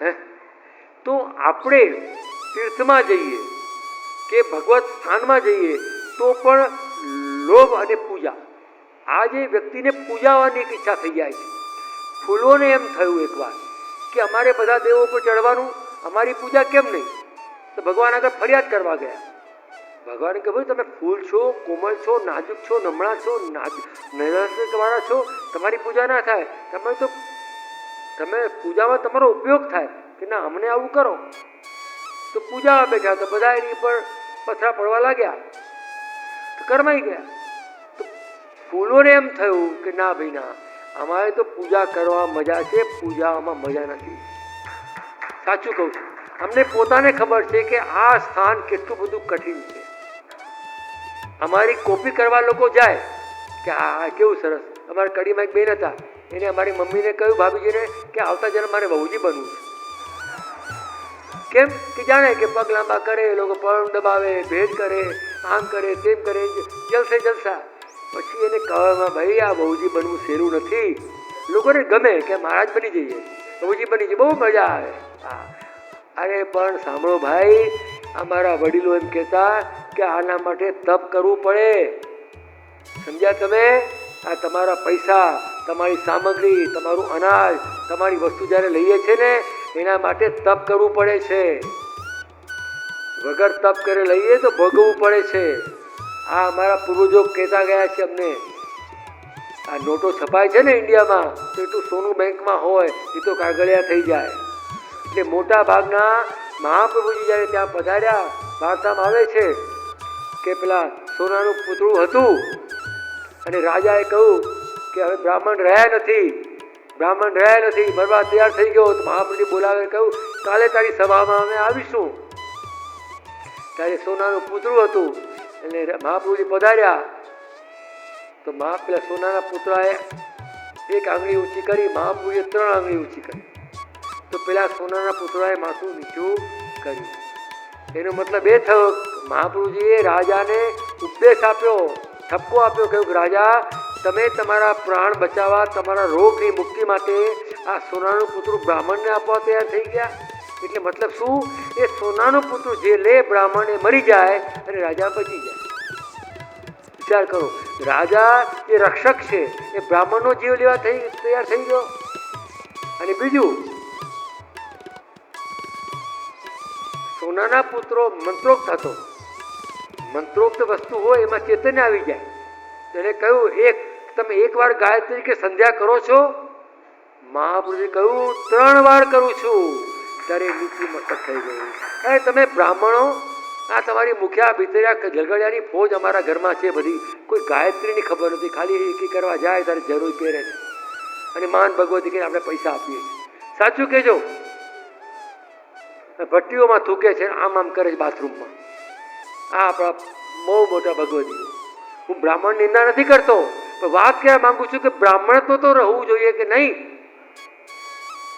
હે તો આપણે તીર્થમાં જઈએ કે ભગવત સ્થાનમાં જઈએ તો પણ લોભ અને પૂજા, આ જે વ્યક્તિને પૂજાવાની એક ઈચ્છા થઈ જાય છે. ફૂલોને એમ થયું એકવાર કે અમારે બધા દેવો પર ચડવાનું, અમારી પૂજા કેમ નહીં? તો ભગવાન આગળ ફરિયાદ કરવા ગયા. ભગવાન કે ભાઈ તમે ફૂલ છો, કોમળ છો, નાજુક છો, નમણા છો, નૈરાશ્યવાળા છો, તમારી પૂજા ના થાય. તમે પૂજામાં તમારો ઉપયોગ થાય કે ના, અમને આવું કરો. તો પૂજામાં બેઠા તો બધા એની પર પથરા પડવા લાગ્યા, તો કરમાઈ ગયા. તો ફૂલોને એમ થયું કે ના ભાઈ ના, અમારે તો પૂજા કરવા મજા છે, પૂજામાં મજા નથી. સાચું કહું છું, અમને પોતાને ખબર છે કે આ સ્થાન કેટલું બધું કઠિન છે. અમારી કોપી કરવા લોકો જાય કે આ કેવું સરસ. અમારા કડીમાં એક બેન હતા, એને અમારી મમ્મીને કહ્યું, ભાભીજીને, કે આવતા જન્મ મારે વહુજી બનવું છે. કેમ કે જાણે કે પગ લાંબા કરે, લોકો પગ દબાવે, ભેટ કરે, આમ કરે, તેમ કરે, જલસે જલસા. પછી એને કહેવામાં, ભાઈ આ વહુજી બનવું સહેલું નથી. લોકોને ગમે કે મહારાજ બની જઈએ, વહુજી બની જઈએ, બહુ મજા આવે. હા, અરે પણ સાંભળો ભાઈ, અમારા વડીલો એમ કહેતા કે આના માટે તપ કરવું પડે. સમજ્યા તમે? આ તમારા પૈસા, તમારી સામગ્રી, તમારું અનાજ, તમારી વસ્તુ જ્યારે લઈએ છે ને, એના માટે તપ કરવું પડે છે. વગર તપ કરે લઈએ તો ભોગવવું પડે છે. આ અમારા પૂર્વજો કહેતા ગયા છે અમને. આ નોટો છપાય છે ને ઇન્ડિયામાં, તો એટલું સોનું બેંકમાં હોય એ તો કાગળિયા થઈ જાય. એટલે મોટા ભાગના મહાપ્રભુજી જ્યારે ત્યાં પધાર્યા, વાર્તામાં આવે છે કે પેલા સોનાનું પૂતળું હતું અને રાજાએ કહ્યું કે હવે બ્રાહ્મણ રહ્યા નથી, મરવા તૈયાર થઈ ગયો. તો મહાપ્રભુજી બોલાવે, કહ્યું કાલે તારી સભામાં અમે આવીશું. ત્યારે સોનાનું પૂતળું હતું એટલે મહાપ્રભુજી પધાર્યા. તો પેલા સોનાના પુતળાએ એક આંગળી ઊંચી કરી, મહાપ્રભુએ 3 આંગળી ઊંચી કરી. તો પેલા સોનાના પુતળાએ માથું નીચું કર્યું. એનો મતલબ એ થયો, મહાપ્રભુજીએ રાજાને ઉપદેશ આપ્યો, ઠપકો આપ્યો, કહ્યું રાજા, તમે તમારા પ્રાણ બચાવવા, તમારા રોગની મુક્તિ માટે આ સોનાનું પુતળું બ્રાહ્મણને આપવા તૈયાર થઈ ગયા. એટલે મતલબ શું? એ સોનાનું પુતળું જે લે બ્રાહ્મણ એ મરી જાય અને રાજા બચી જાય. વિચાર કરો, રાજા એ રક્ષક છે, એ બ્રાહ્મણનો જીવ લેવા તૈયાર થઈ ગયો. અને બીજું, સોનાના પુત્રો મંત્રોક્ત હતો. મંત્રોક્ત વસ્તુ હોય એમાં ચેતન્ય આવી જાય. એને કહ્યું, તમે 1 વાર ગાયત્રી કે સંધ્યા કરો છો? મહાપુરુષે કહ્યું 3 વાર કરું છું. ત્યારે નીતિ મસ્તક થઈ ગયું. અરે તમે બ્રાહ્મણો, આ તમારી મુખ્યા ભીતર્યા ઝઘડિયાની ફોજ અમારા ઘરમાં છે બધી, કોઈ ગાયત્રીની ખબર નથી, ખાલી એકી કરવા જાય ત્યારે જરૂર પહેરે છે અને માન ભગવતી કે આપણે પૈસા આપીએ છીએ. સાચું કહેજો, ભટ્ટીઓમાં થૂકે છે, આમ કરે છે બાથરૂમમાં. આ આપણા બહુ મોટા ભગવતીઓ. હું બ્રાહ્મણ નિંદા નથી કરતો, પણ વાત કહેવા માંગુ છું કે બ્રાહ્મણત્વ તો રહેવું જોઈએ કે નહીં?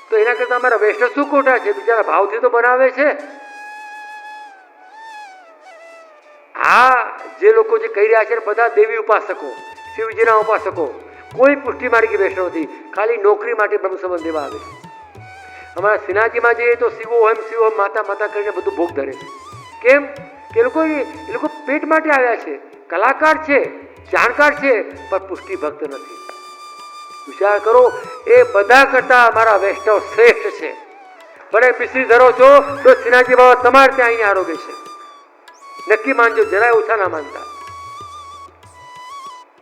તો એના કરતા અમારા વૈષ્ણવ શું ખોટા છે? બિચારા ભાવથી તો બનાવે છે. આ જે લોકો જે કહી રહ્યા છે બધા દેવી ઉપાસકો, શિવજીના ઉપાસકો, કોઈ પુષ્ટિ માર્ગી વૈષ્ણવ નથી, ખાલી નોકરી માટે બ્રહ્મ સંબંધ દેવા આવે છે. અમારા સિનાજીમાં જઈએ તો શિવો માતા માતા કરીને બધું ભોગ ધરે છે. કેમ કે એ લોકો પેટ માટે આવ્યા છે, કલાકાર છે, જાણકાર છે, પણ પુષ્ટિ ભક્ત નથી. વિચાર કરો, એ બધા કરતા અમારા વૈષ્ણવ શ્રેષ્ઠ છે. ભલે મિશ્રી ધરો છો તો સિનાજી બાબા તમારે ત્યાં આવીને આરોગ્ય છે, નક્કી માનજો, જરાય ઓછા ના માનતા.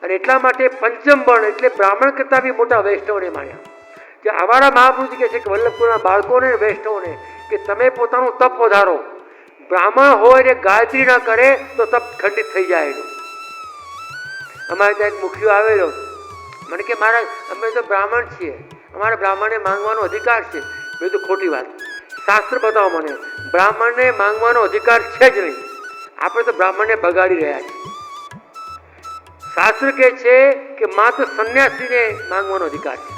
અને એટલા માટે પંચમ વર્ણ એટલે બ્રાહ્મણ કરતા બી મોટા વૈષ્ણવને માન્યા. જે અમારા મહાપુરુષ કહે છે કે વલ્લભપુરના બાળકોને, વૈષ્ણવને, કે તમે પોતાનું તપ વધારો. બ્રાહ્મણ હોય ને ગાયત્રી ના કરે તો તપ ખંડિત થઈ જાય એનું. અમારે ત્યાં એક મુખિયો આવેલો, મને કે મહારાજ અમે તો બ્રાહ્મણ છીએ, અમારા બ્રાહ્મણને માંગવાનો અધિકાર છે. મેં તો ખોટી વાત, શાસ્ત્ર બતાવો મને, બ્રાહ્મણને માંગવાનો અધિકાર છે જ નહીં. આપણે તો બ્રાહ્મણને બગાડી રહ્યા છીએ. શાસ્ત્ર કહે છે કે માત્ર સંન્યાસીને માંગવાનો અધિકાર છે.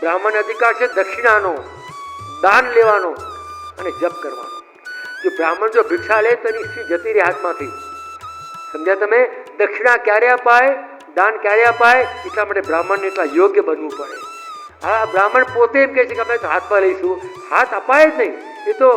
બ્રાહ્મણ અધિકાર છે દક્ષિણાનો, દાન લેવાનો અને જપ કરવાનો. જો બ્રાહ્મણ જો ભિક્ષા લે તો એની સ્ત્રી જતી રહે હાથમાંથી. સમજ્યા તમે? દક્ષિણા ક્યારે અપાય, દાન ક્યારે અપાય? એટલા માટે બ્રાહ્મણને એટલા યોગ્ય બનવું પડે. આ બ્રાહ્મણ પોતે એમ કહે છે કે અમે તો હાથમાં લઈશું, હાથ અપાય જ નહીં, એ તો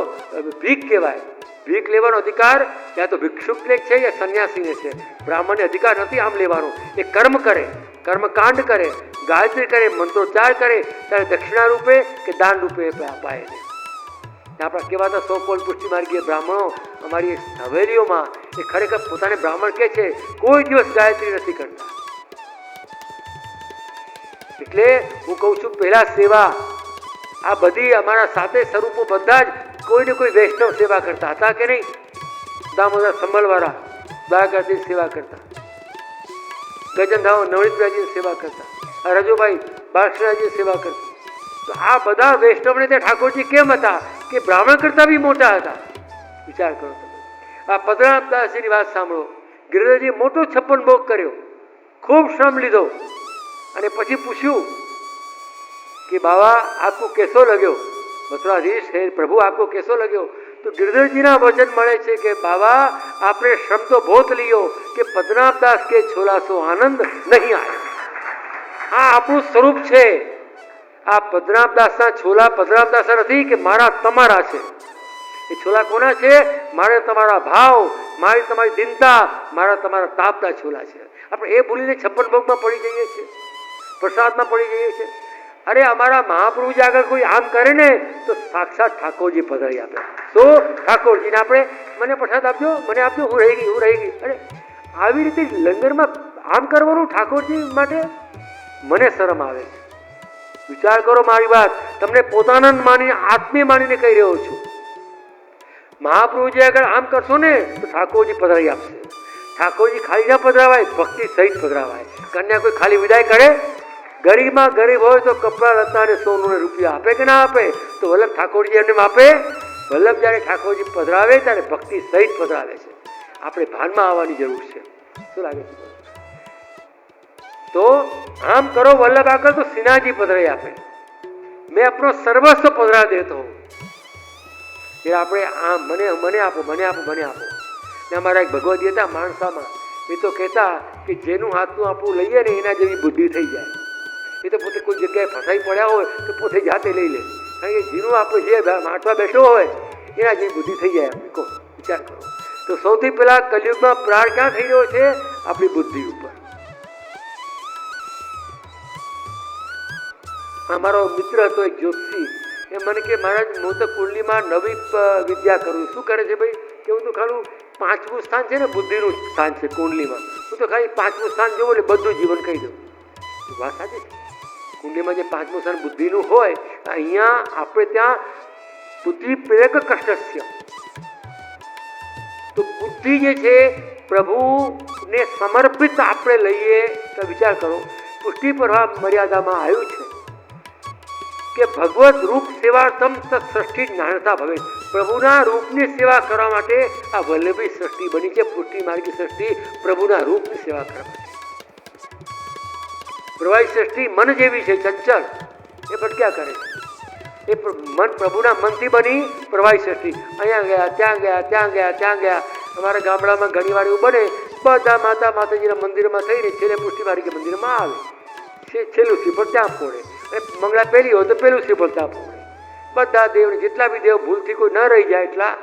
ભીખ કહેવાય. ભીખ લેવાનો અધિકાર યા તો ભિક્ષુકને છે યા સંન્યાસીને છે. બ્રાહ્મણને અધિકાર નથી આમ લેવાનો. એ કર્મ કરે, કર્મકાંડ કરે, ગાયત્રી કરે, મંત્રોચ્ચાર કરે ત્યારે દક્ષિણા રૂપે કે દાન રૂપે અપાય છે. આપણા કહેવાતા સોપોલ પુષ્ટિ માર્ગીય બ્રાહ્મણો અમારી હવેલીઓમાં એ ખરેખર પોતાને બ્રાહ્મણ કહે છે, કોઈ દિવસ ગાયત્રી નથી કરતા. એટલે હું કહું છું પહેલા સેવા, આ બધી અમારા સાથે સ્વરૂપો બધા જ કોઈને કોઈ વૈષ્ણવ સેવા કરતા હતા કે નહીં? દામોદર સંભળવાળા દ્વારકાથી સેવા કરતા, ગજનધાવ નવનીતરાજીની સેવા કરતા, રજુભાઈ બાળકૃષ્ણજી સેવા કરતા. તો આ બધા વૈષ્ણવને તે ઠાકોરજી કેમ હતા કે બ્રાહ્મણ કરતા બી મોટા હતા? વિચાર કરો તમે. આ પદ્મનાભદાસજીની વાત સાંભળો. ગિરિધરજી મોટો 56 ભોગ કર્યો, ખૂબ શ્રમ લીધો અને પછી પૂછ્યું कि बाबा आपको कैसो लग्यो, मथुराधीश हे प्रभु आपको कैसो लग्यो? तो गिरधरजीना वचन મળે છે કે બાबा आपने श्रम तो बहुत लियो कि पद्मनाभदास के छोला सो आनंद नहीं आया. આ આપણું સ્વરૂપ છે. આ પદ્મનાભદાસના છોલા પદ્મનાભદાસના નથી કે મારા તમારા છે. એ છોલા કોના છે? મારે તમારા ભાવ, મારી તમારી દિનતા, મારા તમારા તાપના છોલા છે. આપણે એ ભૂલીને 56 ભોગમાં પડી જઈએ છીએ, પ્રસાદમાં પડી જઈએ છીએ. અરે અમારા મહાપ્રભુજી આગળ કોઈ આમ કરે ને તો સાક્ષાત ઠાકોરજી પધરાઈ આપે. તો ઠાકોરજીને આપણે મને પ્રસાદ આપજો, મને આપજો, હું રહી ગઈ, હું રહી ગઈ. અરે આવી રીતે લંગરમાં આમ કરવાનું ઠાકોરજી માટે મને શરમ આવે છે. વિચાર કરો મારી વાત, તમને પોતાના માનીને આત્મીય માનીને કહી રહ્યો છું. મહાપ્રભુજી આગળ આમ કરશો ને તો ઠાકોરજી પધરાઈ આપશે. ઠાકોરજી ખાલી ના પધરાવાય, ભક્તિ સહિત પધરાવાય. કન્યા કોઈ ખાલી વિદાય કરે? ગરીબમાં ગરીબ હોય તો કપડા લતા અને સોનું ને રૂપિયા આપે કે ના આપે? તો વલ્લભ ઠાકોરજી એમને આપે? વલ્લભ જ્યારે ઠાકોરજી પધરાવે ત્યારે ભક્તિ સહિત પધરાવે છે. આપણે ભાનમાં આવવાની જરૂર છે. શું લાગે છે? તો આમ કરો વલ્લભ આગળ તો સિન્હાજી પધરાઈ આપે. મેં આપણો સર્વસ્વ પધરા દેતો હું. એ આપણે આમ મને મને આપો, મને આપો, મને આપો. ને અમારા એક ભગવતી હતા માણસામાં, એ તો કહેતા કે જેનું હાથનું આપણું લઈએ ને એના જેવી બુદ્ધિ થઈ જાય. એ તો પોતે કોઈ જગ્યાએ ફસાઈ પડ્યા હોય તો પોતે જાતે લઈ લે. કારણ કે જેનું આપણે જે માટવા બેઠો હોય એના જેવી બુદ્ધિ થઈ જાય. આપણે કહો, વિચાર કરો. તો સૌથી પહેલા કલિયુગમાં પ્રાણ ક્યાં થઈ રહ્યો છે? આપણી બુદ્ધિ ઉપર. અમારો મિત્ર હતો એક જ્યોતિષી, એ મને કે મહારાજ હું તો કુંડલીમાં નવી વિદ્યા કરું. શું કરે છે ભાઈ? કે હું તો ખાલી 5મું સ્થાન છે ને બુદ્ધિનું સ્થાન છે કુંડલીમાં, હું તો ખાલી 5મું સ્થાન જોઉં એટલે બધું જીવન કહી દઉં. વાત સાચી છે. કુંડલીમાં જે 5મું સ્થાન બુદ્ધિનું હોય, અહીંયા આપણે ત્યાં બુદ્ધિ પ્રેરક કષ્ટસ્ય. તો બુદ્ધિ જે છે પ્રભુને સમર્પિત આપણે લઈએ તો વિચાર કરો. પુષ્ટિ પ્રવાહ મર્યાદામાં આવ્યું છે કે ભગવત રૂપ સેવાર્થમ સૃષ્ટિ જ્ઞાનતા ભવે. પ્રભુના રૂપની સેવા કરવા માટે આ વલ્લભી સૃષ્ટિ બની છે. પુષ્ટિ માર્ગી સૃષ્ટિ પ્રભુના રૂપની સેવા કરવા માટે. પ્રવાહી સૃષ્ટિ મન જેવી છે, ચંચળ, એ ભટક્યા કરે છે. એ મન પ્રભુના મનથી બની પ્રવાહી સૃષ્ટિ. અહીંયા ગયા, ત્યાં ગયા, ત્યાં ગયા, ત્યાં ગયા. અમારા ગામડામાં ઘણી વાર એવું બને, બધા માતાજીના મંદિરમાં થઈને છેલ્લે પુષ્ટિ માર્ગી મંદિરમાં આવે, છેલ્લું શ્રીફળ ત્યાં ફોડે. અને મંગળા પહેલી હોય તો પેલું શ્રીફળ ત્યાં ફોડે. બધા દેવ જેટલા બી દેવ ભૂલથી કોઈ ન રહી જાય એટલા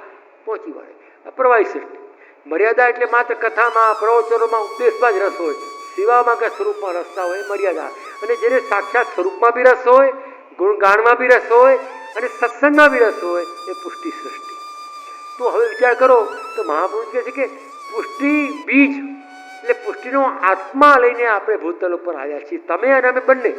પહોંચી વળે. પ્રવાહી સૃષ્ટિ મર્યાદા એટલે માત્ર કથામાં, પ્રવચનોમાં, ઉપદેશમાં જ રસ હોય. સેવામાં કે સ્વરૂપમાં રસ ના હોય, મર્યાદા. અને જેને સાક્ષાત સ્વરૂપમાં બી રસ હોય, ગુણગાનમાં બી રસ હોય અને સત્સંગમાં બી રસ હોય, એ પુષ્ટિ સૃષ્ટિ. તો હવે વિચાર કરો તો મહાપુરુષ કહે છે કે પુષ્ટિ બીજ એટલે પુષ્ટિનો આત્મા લઈને આપણે ભૂતલ ઉપર આવ્યા છીએ, તમે અને અમે બંને.